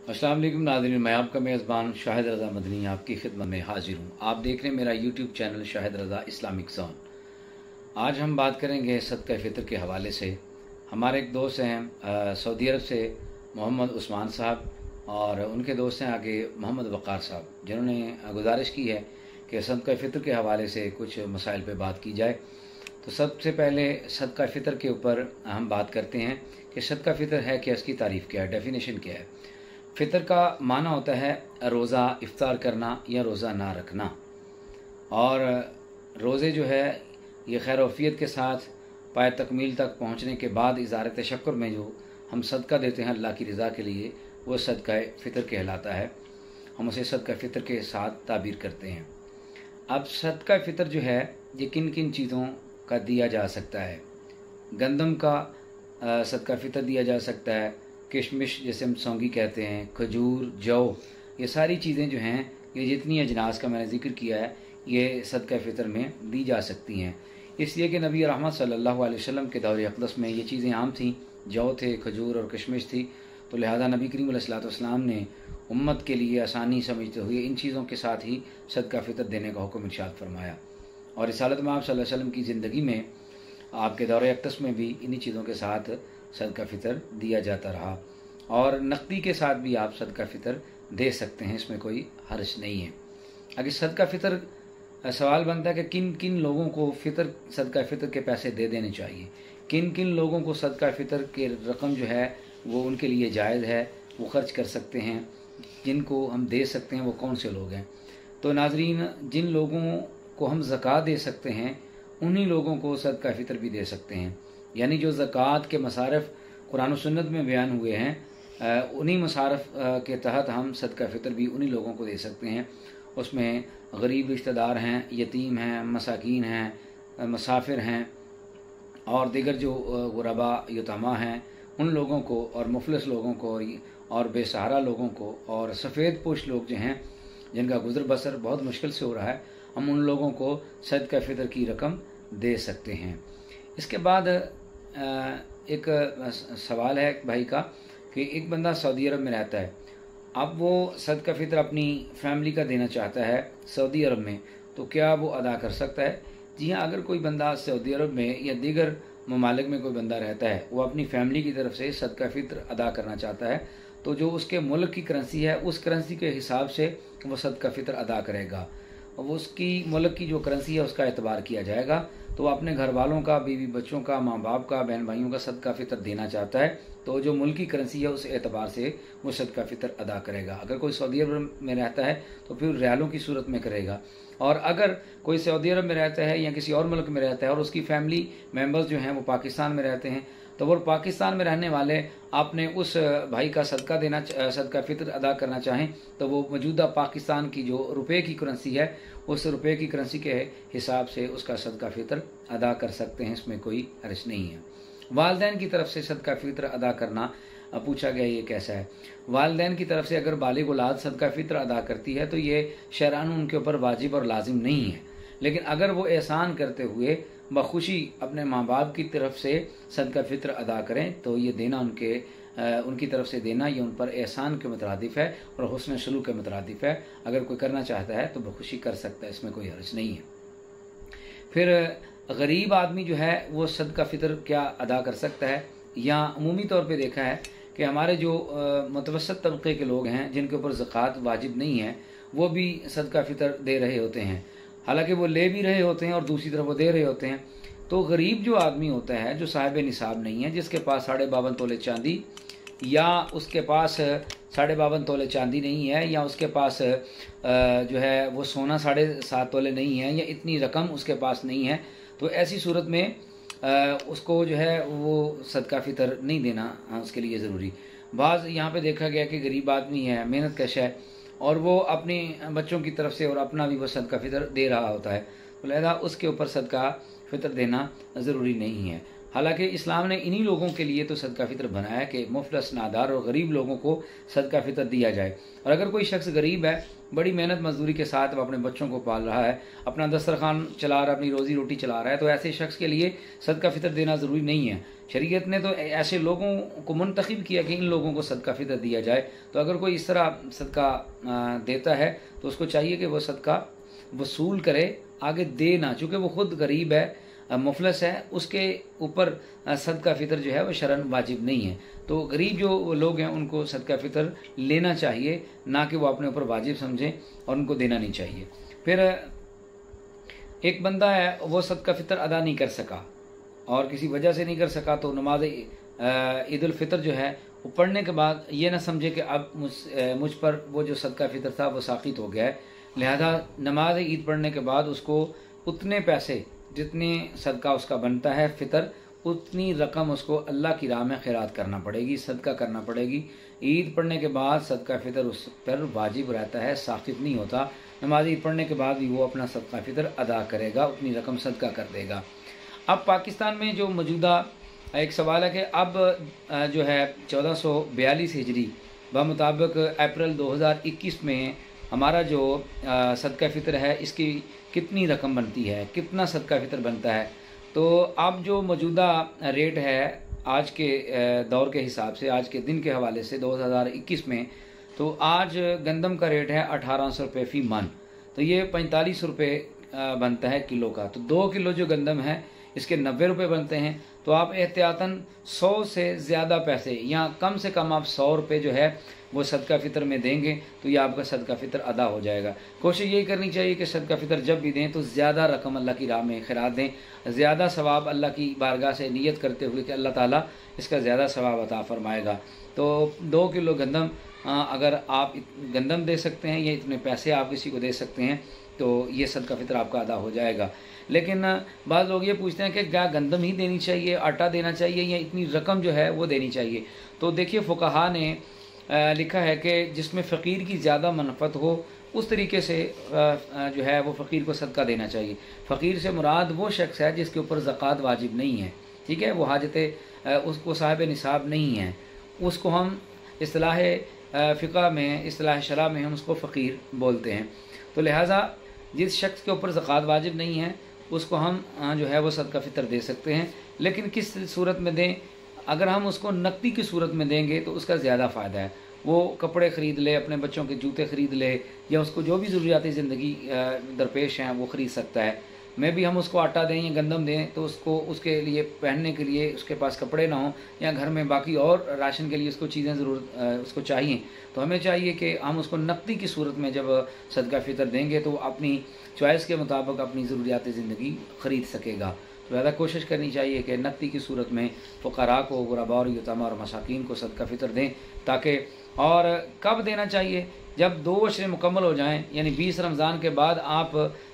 अस्सलाम वालेकुम नाज़रीन, मैं आपका मेज़बान शाहिद रज़ा मदनी आपकी खिदमत में हाजिर हूँ। आप देख रहे हैं मेरा यूट्यूब चैनल शाहिद रज़ा इस्लामिक ज़ोन। आज हम बात करेंगे सदका फ़ितर के हवाले से। हमारे एक दोस्त हैं सऊदी अरब से मोहम्मद उस्मान साहब, और उनके दोस्त हैं आगे मोहम्मद वक़ार साहब, जिन्होंने गुजारिश की है कि सदका फ़ितर के हवाले से कुछ मसाइल पर बात की जाए। तो सबसे पहले सदका फ़ितर के ऊपर हम बात करते हैं कि सदका फ़ितर है क्या, इसकी तारीफ़ क्या है, डेफिनेशन क्या है। फ़ितर का माना होता है रोज़ा इफ्तार करना या रोज़ा ना रखना। और रोज़े जो है ये खैर वफ़ियत के साथ पाए तकमील तक पहुँचने के बाद इज़हार तशक्कुर में जो हम सदका देते हैं अल्लाह की रज़ा के लिए, वो सदका फ़ितर कहलाता है। हम उसे सदका फ़ितर के साथ ताबीर करते हैं। अब सदका फ़ितर जो है ये किन किन चीज़ों का दिया जा सकता है। गंदम का सदका फ़ितर दिया जा सकता है, किशमिश जैसे हम सौंगी कहते हैं, खजूर, जौ, ये सारी चीज़ें जो हैं, ये जितनी अजनास का मैंने ज़िक्र किया है, ये सदका फ़ितर में दी जा सकती हैं। इसलिए कि नबी रहमत सल्लल्लाहु अलैहि वसल्लम के दौर अक़दस में ये चीज़ें आम थीं, जौ थे, खजूर और किशमिश थी। तो लिहाजा नबी करीम अलैहिस्सलातु वस्सलाम ने उम्मत के लिए आसानी समझते हुए इन चीज़ों के साथ ही सदका फ़ितर देने का हुक्म इरशाद फरमाया। और रिसालत में आप सल्लल्लाहु अलैहि वसल्लम की ज़िंदगी में, आपके दौर अक़दस में भी इन्हीं चीज़ों के साथ सदका फ़ितर दिया जाता रहा। और नकदी के साथ भी आप सदका फ़ितर दे सकते हैं, इसमें कोई हर्ज नहीं है। अगर सदका फ़ितर सवाल बनता है कि किन किन लोगों को फ़ितर सदका फ़ितर के पैसे दे देने चाहिए, किन किन लोगों को सदका फ़ितर के रकम जो है वो उनके लिए जायज़ है, वो ख़र्च कर सकते हैं, जिनको हम दे सकते हैं, वो कौन से लोग हैं। तो नाज़रीन, जिन लोगों को हम ज़कात दे सकते हैं उन्हीं लोगों को सदका फ़ितर भी दे सकते हैं। यानी जो ज़कात के मसारफ़ कुरान और सुन्नत में बयान हुए हैं, उन्हीं मसारफ़ के तहत हम सदका फ़ितर भी उन्हीं लोगों को दे सकते हैं। उसमें गरीब रिश्तेदार हैं, यतीम हैं, मसाकीन हैं, मुसाफिर हैं, और दीगर जो गुरबा यतमा हैं, उन लोगों को, और मुफलिस लोगों को, और बेसहारा लोगों को, और सफ़ेद पोश लोग जो हैं जिनका गुज़र बसर बहुत मुश्किल से हो रहा है, हम उन लोगों को सदका फ़ितर की रकम दे सकते हैं। इसके बाद एक सवाल है भाई का कि एक बंदा सऊदी अरब में रहता है, अब वो सदका फ़ितर अपनी फैमिली का देना चाहता है सऊदी अरब में, तो क्या वो अदा कर सकता है? जी हाँ, अगर कोई बंदा सऊदी अरब में या दीगर ममालिक में कोई बंदा रहता है, वो अपनी फैमिली की तरफ से सदका फ़ितर अदा करना चाहता है, तो जो उसके मुल्क की करेंसी है उस करेंसी के हिसाब से वो सदका फ़ितर अदा करेगा। वो उसकी मुल्क की जो करेंसी है उसका एतबार किया जाएगा। तो अपने घर वालों का, बीवी बच्चों का, माँ बाप का, बहन भाइयों का सदका फ़ितर देना चाहता है, तो जो मुल्क की करेंसी है उस एतबार से वो सदका फ़ितर अदा करेगा। अगर कोई सऊदी अरब में रहता है तो फिर रियालों की सूरत में करेगा। और अगर कोई सऊदी अरब में रहता है या किसी और मुल्क में रहता है और उसकी फैमिली मेम्बर्स जो हैं वो पाकिस्तान में रहते हैं, तो वो पाकिस्तान में रहने वाले आपने उस भाई का सदका फ़ितर अदा करना चाहें, तो वो मौजूदा पाकिस्तान की जो रुपए की करेंसी है उस रुपए की करेंसी के हिसाब से उसका सदका फ़ितर अदा कर सकते हैं, इसमें कोई हर्ज नहीं है। वालिदैन की तरफ से सदका फ़ितर अदा करना पूछा गया, ये कैसा है। वालिदैन की तरफ से अगर बालिग औलाद सदका फ़ितर अदा करती है तो ये शरअन उनके ऊपर वाजिब और लाजिम नहीं है, लेकिन अगर वो एहसान करते हुए बखुशी अपने माँ बाप की तरफ से सदका फ़ितर अदा करें तो ये देना उनकी तरफ से देना ये उन पर एहसान के मुतरादिफ़ है और हुस्न सलूक के मुतरादिफ़ है। अगर कोई करना चाहता है तो बखुशी कर सकता है, इसमें कोई हर्ज नहीं है। फिर गरीब आदमी जो है वो सदका फ़ितर क्या अदा कर सकता है, या अमूमी तौर पे देखा है कि हमारे जो मुतवस्सित तबके के लोग हैं जिनके ऊपर ज़कात वाजिब नहीं है, वो भी सदका फ़ितर दे रहे होते हैं। हालांकि वो ले भी रहे होते हैं और दूसरी तरफ वो दे रहे होते हैं। तो गरीब जो आदमी होता है, जो साहिब निसाब नहीं है, जिसके पास 52.5 तोले चांदी, या उसके पास 52.5 तोले चांदी नहीं है, या उसके पास जो है वो सोना 7.5 तोले नहीं है, या इतनी रकम उसके पास नहीं है, तो ऐसी सूरत में उसको जो है वो सदका फ़ितर नहीं देना उसके लिए ज़रूरी। बाज़ यहाँ पे देखा गया कि गरीब आदमी है, मेहनत कश है, और वो अपने बच्चों की तरफ से और अपना भी वो सदका फ़ितर दे रहा होता है, तो लिहाजा उसके ऊपर सदका फ़ितर देना ज़रूरी नहीं है। हालांकि इस्लाम ने इन्हीं लोगों के लिए तो सदका फ़ितर बनाया कि मुफलस, नादार और गरीब लोगों को सदका फ़ितर दिया जाए। और अगर कोई शख्स गरीब है, बड़ी मेहनत मजदूरी के साथ वो अपने बच्चों को पाल रहा है, अपना दस्तरखान चला रहा है, अपनी रोज़ी रोटी चला रहा है, तो ऐसे शख्स के लिए सदका फ़ितर देना ज़रूरी नहीं है। शरीयत ने तो ऐसे लोगों को मुंतखब किया कि इन लोगों को सदका फ़ितर दिया जाए। तो अगर कोई इस तरह सदका देता है तो उसको चाहिए कि वह सदका वसूल करे, आगे दे ना, चूँकि वो खुद गरीब है, मुफलस है, उसके ऊपर सदका फ़ितर जो है वो शरन वाजिब नहीं है। तो गरीब जो लोग हैं उनको सदका फ़ितर लेना चाहिए, ना कि वो अपने ऊपर वाजिब समझें और उनको देना नहीं चाहिए। फिर एक बंदा है वो सदका फ़ितर अदा नहीं कर सका और किसी वजह से नहीं कर सका, तो नमाज ईद उल फितर जो है वो पढ़ने के बाद ये ना समझे कि अब मुझ पर वो जो सदका फ़ितर था वो साक़ित हो गया है, लिहाजा नमाज ईद पढ़ने के बाद उसको उतने पैसे जितने सदका उसका बनता है फ़ितर, उतनी रकम उसको अल्लाह की राह में खैरात करना पड़ेगी, सदका करना पड़ेगी। ईद पढ़ने के बाद सदका फ़ितर उस पर वाजिब रहता है, साक़ित नहीं होता। नमाज ईद पढ़ने के बाद भी वो अपना सदका फ़ितर अदा करेगा, उतनी रकम सदका कर देगा। अब पाकिस्तान में जो मौजूदा एक सवाल है कि अब जो है 1442 हिजरी बमुताबिक अप्रैल 2021 में हमारा जो सदका फ़ितर है इसकी कितनी रकम बनती है, कितना सदका फ़ितर बनता है। तो अब जो मौजूदा रेट है आज के दौर के हिसाब से, आज के दिन के हवाले से 2021 में, तो आज गंदम का रेट है 1800 रुपये फ़ी मन, तो ये 45 रुपये बनता है किलो का। तो 2 किलो जो गंदम है इसके 90 रुपये बनते हैं। तो आप एहतियातन 100 से ज़्यादा पैसे या कम से कम आप 100 रुपये जो है वो सदका फ़ितर में देंगे तो ये आपका सदका फ़ितर अदा हो जाएगा। कोशिश यही करनी चाहिए कि सदका फ़ितर जब भी दें तो ज़्यादा रकम अल्लाह की राह में खैरात दें, ज़्यादा सवाब अल्लाह की बारगाह से नियत करते हुए कि अल्लाह ताला इसका ज़्यादा सवाब अता फरमाएगा। तो 2 किलो गंदम अगर आप गंदम दे सकते हैं या इतने पैसे आप किसी को दे सकते हैं तो ये सदका फ़ितर आपका अदा हो जाएगा। लेकिन बाद लोग ये पूछते हैं कि क्या गंदम ही देनी चाहिए, आटा देना चाहिए या इतनी रकम जो है वो देनी चाहिए। तो देखिए फ़ुक़हा ने लिखा है कि जिसमें फ़कीर की ज़्यादा मनफ़त हो उस तरीके से जो है वो फ़कीर को सदका देना चाहिए। फ़कीर से मुराद वो शख्स है जिसके ऊपर ज़कात वाजिब नहीं है, ठीक है, वो हाजत उसको साहिब निसाब नहीं है, उसको हम इस्तिलाह फ़िक़्ह में, इस्तिलाह शरअ में हम उसको फ़कीर बोलते हैं। तो लिहाजा जिस शख्स के ऊपर ज़कात वाजिब नहीं है उसको हम जो है वो सदका फ़ितर दे सकते हैं। लेकिन किस सूरत में दें, अगर हम उसको नकदी की सूरत में देंगे तो उसका ज़्यादा फ़ायदा है। वो कपड़े ख़रीद ले, अपने बच्चों के जूते ख़रीद ले, या उसको जो भी ज़रूरियाती ज़िंदगी दरपेश हैं वो ख़रीद सकता है। में भी हम उसको आटा दें या गंदम दें तो उसको उसके लिए पहनने के लिए उसके पास कपड़े ना हों या घर में बाकी और राशन के लिए उसको चीज़ें उसको चाहिए, तो हमें चाहिए कि हम उसको नकदी की सूरत में जब सदका फ़ितर देंगे तो अपनी चॉइस के मुताबिक अपनी ज़रूरियात ज़िंदगी ख़रीद सकेगा। तो ज़्यादा कोशिश करनी चाहिए कि नकदी की सूरत में फ़ुक़रा को, गुरबा और यतीमा और मसाकीन को सदका फ़ितर दें, ताकि और कब देना चाहिए, जब 2 अशरे मुकम्मल हो जाएं, यानी 20 रमज़ान के बाद आप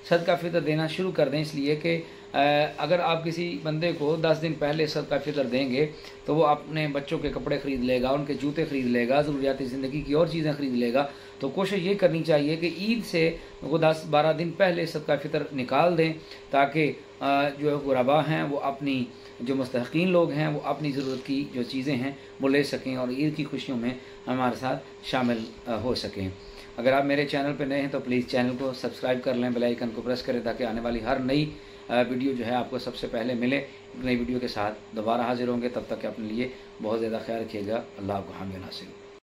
सदका फ़ितर देना शुरू कर दें। इसलिए कि अगर आप किसी बंदे को 10 दिन पहले सदका फ़ितर देंगे तो वो अपने बच्चों के कपड़े ख़रीद लेगा, उनके जूते ख़रीद लेगा, ज़रूरियाती ज़िंदगी की और चीज़ें ख़रीद लेगा। तो कोशिश ये करनी चाहिए कि ईद से वो 10-12 दिन पहले सदका फ़ितर निकाल दें, ताकि जो गुरबा हैं वो अपनी, जो मुस्तहक़ीन लोग हैं वो अपनी ज़रूरत की जो चीज़ें हैं वो ले सकें और ईद की खुशियों में हमारे साथ शामिल हो सकें। अगर आप मेरे चैनल पर नए हैं तो प्लीज़ चैनल को सब्सक्राइब कर लें, बेल आइकन को प्रेस करें, ताकि आने वाली हर नई वीडियो जो है आपको सबसे पहले मिले। एक नई वीडियो के साथ दोबारा हाजिर होंगे, तब तक अपने लिए बहुत ज़्यादा ख्याल रखिएगा। अल्लाह आपको हामी नासिर।